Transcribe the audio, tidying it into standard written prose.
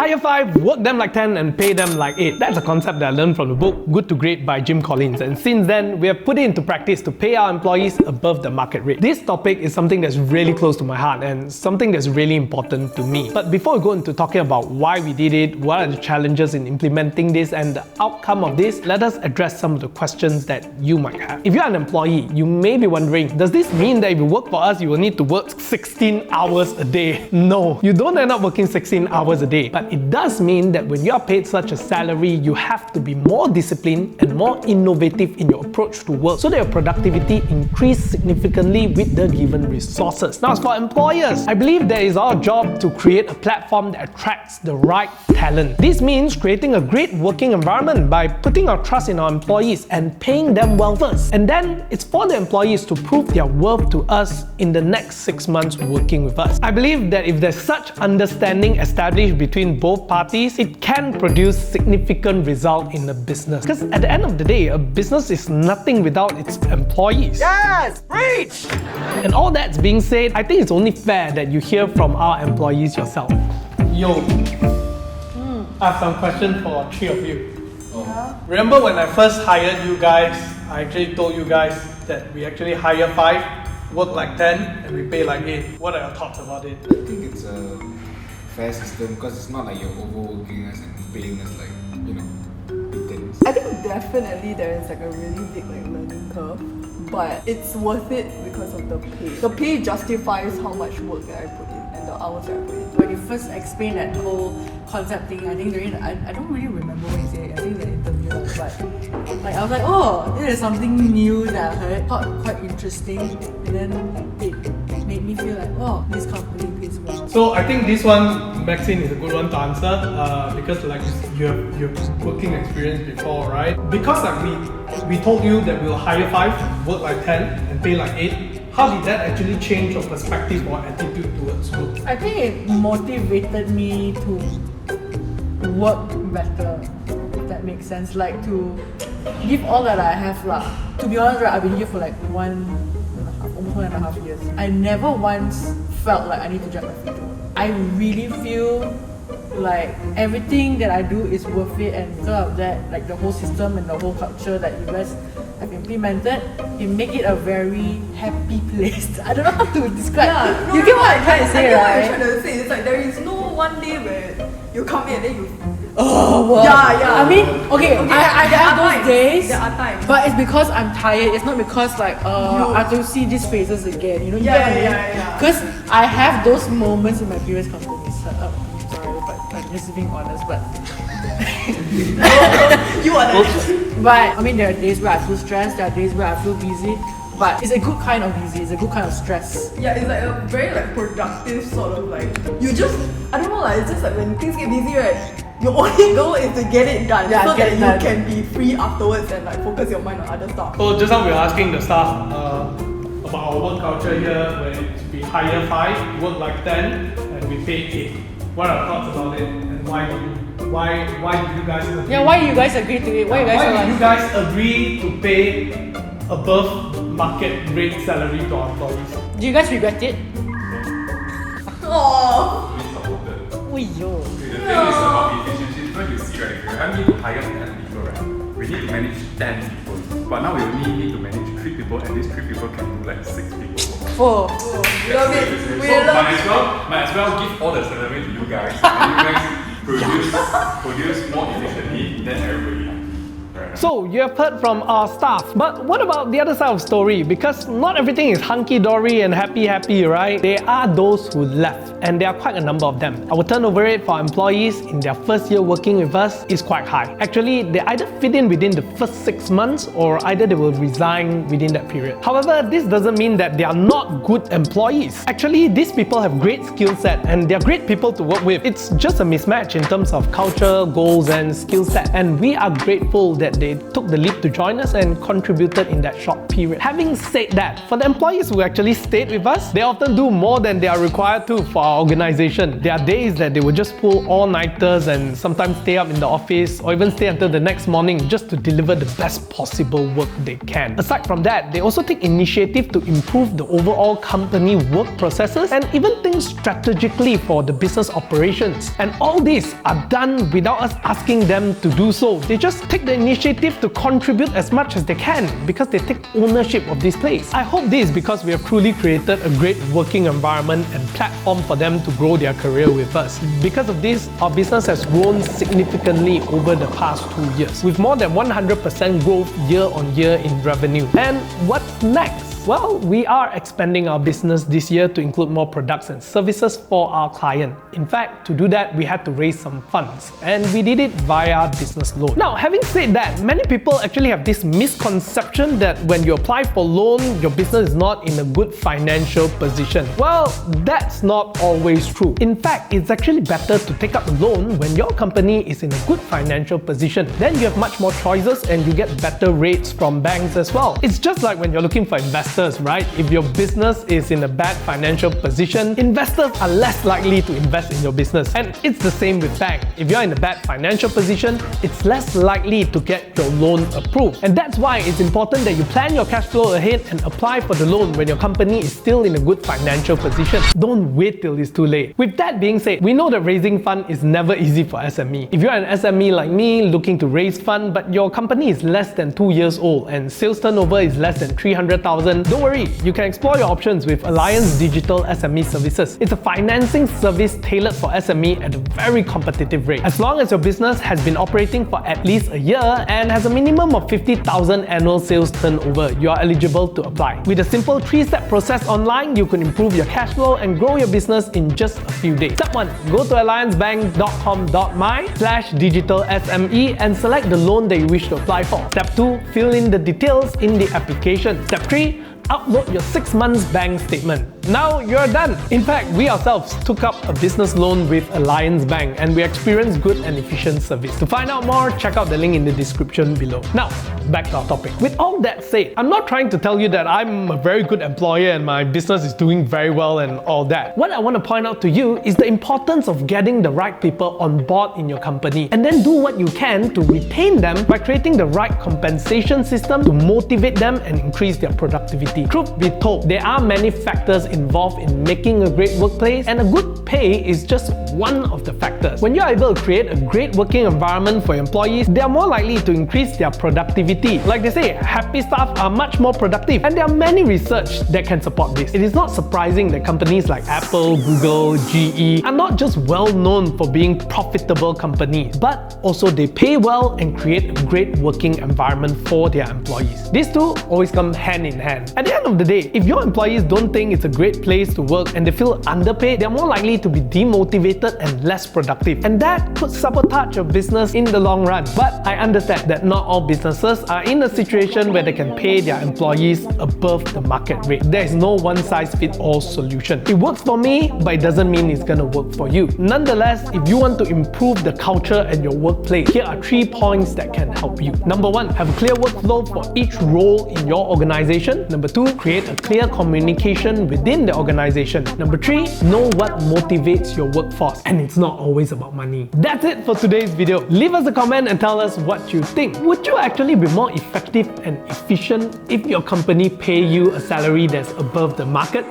Hire 5, work them like 10 and pay them like 8. That's a concept that I learned from the book Good to Great by Jim Collins, and since then we have put it into practice to pay our employees above the market rate. This topic is something that's really close to my heart and something that's really important to me. But before we go into talking about why we did it, what are the challenges in implementing this and the outcome of this, let us address some of the questions that you might have. If you're an employee, you may be wondering, does this mean that if you work for us, you will need to work 16 hours a day? No, you don't end up working 16 hours a day. But it does mean that when you are paid such a salary, you have to be more disciplined and more innovative in your approach to work so that your productivity increases significantly with the given resources. Now, as for employers, I believe that it is our job to create a platform that attracts the right talent. This means creating a great working environment by putting our trust in our employees and paying them well first. And then it's for the employees to prove their worth to us in the next 6 months working with us. I believe that if there's such understanding established between both parties, it can produce significant result in a business. Because at the end of the day, a business is nothing without its employees. Yes! Preach! And all that's being said, I think it's only fair that you hear from our employees yourself. Yo, I have some questions for 3 of you. Yeah. Remember when I first hired you guys, I actually told you guys that we actually hire 5, work like 10, and we pay like 8. What are your thoughts about it? I think it's a fair system because it's not like you're overworking us and paying us like, you know, big things. I think definitely there is like a really big like learning curve, but it's worth it because of the pay. The pay justifies how much work that I put in and the hours that I put in. When you first explained that whole concept thing, I think during I don't really remember what you said. I think the interview, but like I was like, oh, this is something new that I heard. Thought quite interesting, and then it made me feel like, oh, this company pays well. So I think this one, Maxine, is a good one to answer because like you have working experience before, right? Because like we told you that we'll hire 5, work like 10, and pay like 8. How did that actually change your perspective or attitude towards work? I think it motivated me to work better, if that makes sense. Like to give all that I have lah. To be honest, right, I've been here for like almost 1.5 years. I never once felt like I need to drag my feet to work. I really feel like everything that I do is worth it, and because of that, like the whole system and the whole culture that you guys have implemented, it make it a very happy place. I don't know how to describe. Yeah, no, you get what I'm trying to say, I get right? what you're trying to say. It's like there is no one day where you come in and then you. Oh, well. Yeah. I mean, okay, I have those days, There are times. but it's because I'm tired. It's not because like I have to see these faces again. You know, Yeah. Because I have those moments in my previous companies. I'm sorry, but I'm just being honest. But You are the. But I mean, there are days where I feel stressed. There are days where I feel busy. But it's a good kind of busy. It's a good kind of stress. Yeah, it's like a very like productive sort of like. You just I don't know like it's just like when things get busy, right? Your only goal is to get it done, Yeah, so get that it you done. can be free afterwards and like focus your mind on other stuff. So just now we were asking the staff about our work culture here, where we hire 5, work like 10, and we pay 8. What are your thoughts about it, and why did you guys agree? Yeah, why you guys agree to it? Why you guys Why did you guys agree to pay above market rate salary to our employees? Do you guys regret it? Oh. Yo. The thing is about efficiency. When you see, right, if you need to hire 10 people, right, we need to manage 10 people. But now we only need to manage 3 people, and these 3 people can do like 6 people. Oh. Love it. We So love might as well give all the salary to you guys, and you guys produce more efficiently than everybody. Right. So you have heard from our staff, but what about the other side of the story? Because not everything is hunky-dory and happy, right? There are those who left, and there are quite a number of them. Our turnover rate for employees in their first year working with us is quite high. Actually, they either fit in within the first 6 months or either they will resign within that period. However, this doesn't mean that they are not good employees. Actually, these people have great skill set and they're great people to work with. It's just a mismatch in terms of culture, goals and skill set, and we are grateful that they took the leap to join us and contributed in that short period. Having said that, for the employees who actually stayed with us, they often do more than they are required to for our organization. There are days that they will just pull all-nighters and sometimes stay up in the office or even stay until the next morning just to deliver the best possible work they can. Aside from that, they also take initiative to improve the overall company work processes and even think strategically for the business operations. And all these are done without us asking them to do so. They just take the initiative to contribute as much as they can because they take ownership of this place. I hope this is because we have truly created a great working environment and platform for them to grow their career with us. Because of this, our business has grown significantly over the past 2 years, with more than 100% growth year on year in revenue. And what's next? Well, we are expanding our business this year to include more products and services for our client. In fact, to do that, we had to raise some funds, and we did it via business loan. Now, having said that, many people actually have this misconception that when you apply for loan, your business is not in a good financial position. Well, that's not always true. In fact, it's actually better to take up a loan when your company is in a good financial position. Then you have much more choices and you get better rates from banks as well. It's just like when you're looking for investors, right? If your business is in a bad financial position, investors are less likely to invest in your business. And it's the same with bank. If you're in a bad financial position, it's less likely to get your loan approved. And that's why it's important that you plan your cash flow ahead and apply for the loan when your company is still in a good financial position. Don't wait till it's too late. With that being said, we know that raising fund is never easy for SME. If you're an SME like me looking to raise fund, but your company is less than 2 years old and sales turnover is less than 300,000, don't worry, you can explore your options with Alliance Digital SME Services. It's a financing service tailored for SME at a very competitive rate. As long as your business has been operating for at least a year and has a minimum of 50,000 annual sales turnover, you are eligible to apply. With a simple 3-step process online, you can improve your cash flow and grow your business in just a few days. Step 1. Go to alliancebank.com.my/digitalsme and select the loan that you wish to apply for. Step 2. Fill in the details in the application. Step 3. Upload your 6 months bank statement. Now you're done. In fact, we ourselves took up a business loan with Alliance Bank and we experienced good and efficient service. To find out more, check out the link in the description below. Now, back to our topic. With all that said, I'm not trying to tell you that I'm a very good employer and my business is doing very well and all that. What I want to point out to you is the importance of getting the right people on board in your company and then do what you can to retain them by creating the right compensation system to motivate them and increase their productivity. Truth be told, there are many factors involved in making a great workplace, and a good pay is just one of the factors. When you're able to create a great working environment for your employees, they are more likely to increase their productivity. Like they say, happy staff are much more productive, and there are many research that can support this. It is not surprising that companies like Apple, Google, GE are not just well known for being profitable companies, but also they pay well and create a great working environment for their employees. These two always come hand in hand. At the end of the day, if your employees don't think it's a great place to work and they feel underpaid, they're more likely to be demotivated and less productive. And that could sabotage your business in the long run. But I understand that not all businesses are in a situation where they can pay their employees above the market rate. There is no one-size-fits-all solution. It works for me, but it doesn't mean it's gonna work for you. Nonetheless, if you want to improve the culture at your workplace, here are 3 points that can help you. Number 1, have a clear workflow for each role in your organization. Number 2, create a clear communication within the organization. Number 3, know what motivates your workforce. And it's not always about money. That's it for today's video. Leave us a comment and tell us what you think. Would you actually be more effective and efficient if your company pay you a salary that's above the market?